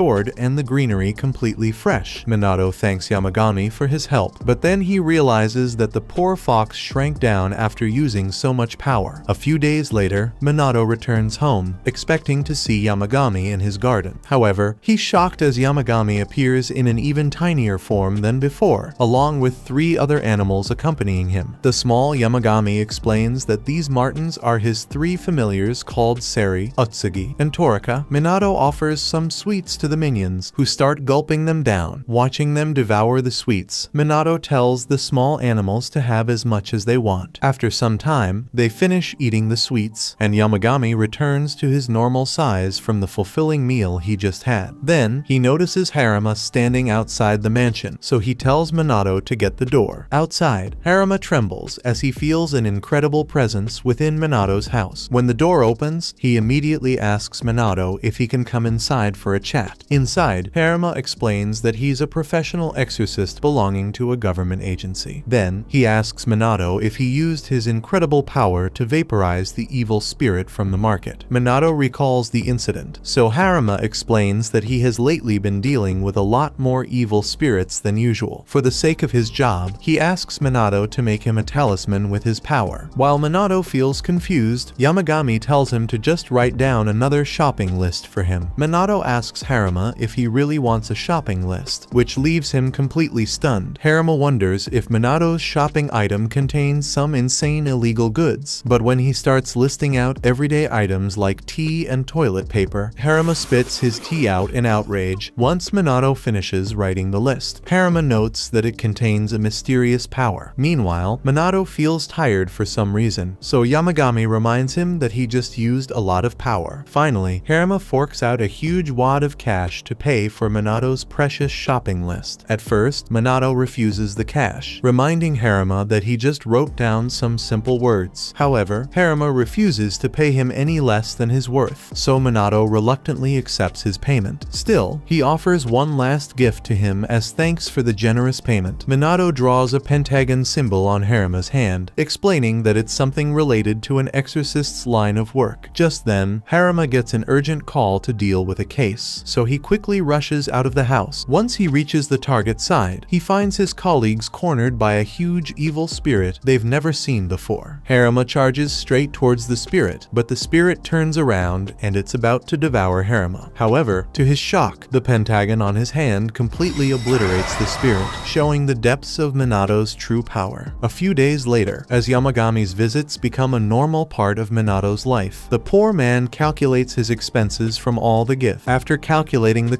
sword and the greenery completely fresh. Minato thanks Yamagami for his help, but then he realizes that the poor fox shrank down after using so much power. A few days later, Minato returns home, expecting to see Yamagami in his garden. However, he's shocked as Yamagami appears in an even tinier form than before, along with 3 other animals accompanying him. The small Yamagami explains that these martens are his 3 familiars called Seri, Utsugi, and Torika. Minato offers some sweets to the minions, who start gulping them down. Watching them devour the sweets, Minato tells the small animals to have as much as they want. After some time, they finish eating the sweets, and Yamagami returns to his normal size from the fulfilling meal he just had. Then, he notices Haruma standing outside the mansion, so he tells Minato to get the door. Outside, Haruma trembles as he feels an incredible presence within Minato's house. When the door opens, he immediately asks Minato if he can come inside for a chat. Inside, Haruma explains that he's a professional exorcist belonging to a government agency. Then, he asks Minato if he used his incredible power to vaporize the evil spirit from the market. Minato recalls the incident, so Haruma explains that he has lately been dealing with a lot more evil spirits than usual. For the sake of his job, he asks Minato to make him a talisman with his power. While Minato feels confused, Yamagami tells him to just write down another shopping list for him. Minato asks Haruma if he really wants a shopping list, which leaves him completely stunned. Haruma wonders if Minato's shopping item contains some insane illegal goods, but when he starts listing out everyday items like tea and toilet paper, Haruma spits his tea out in outrage. Once Minato finishes writing the list, Haruma notes that it contains a mysterious power. Meanwhile, Minato feels tired for some reason, so Yamagami reminds him that he just used a lot of power. Finally, Haruma forks out a huge wad of cash to pay for Minato's precious shopping list. At first, Minato refuses the cash, reminding Haruma that he just wrote down some simple words. However, Haruma refuses to pay him any less than his worth, so Minato reluctantly accepts his payment. Still, he offers one last gift to him as thanks for the generous payment. Minato draws a pentagon symbol on Haruma's hand, explaining that it's something related to an exorcist's line of work. Just then, Haruma gets an urgent call to deal with a case, so he quickly rushes out of the house. Once he reaches the target side, he finds his colleagues cornered by a huge evil spirit they've never seen before. Haruma charges straight towards the spirit, but the spirit turns around and it's about to devour Haruma. However, to his shock, the pentagon on his hand completely obliterates the spirit, showing the depths of Minato's true power. A few days later, as Yamagami's visits become a normal part of Minato's life, the poor man calculates his expenses from all the gifts. After calculating the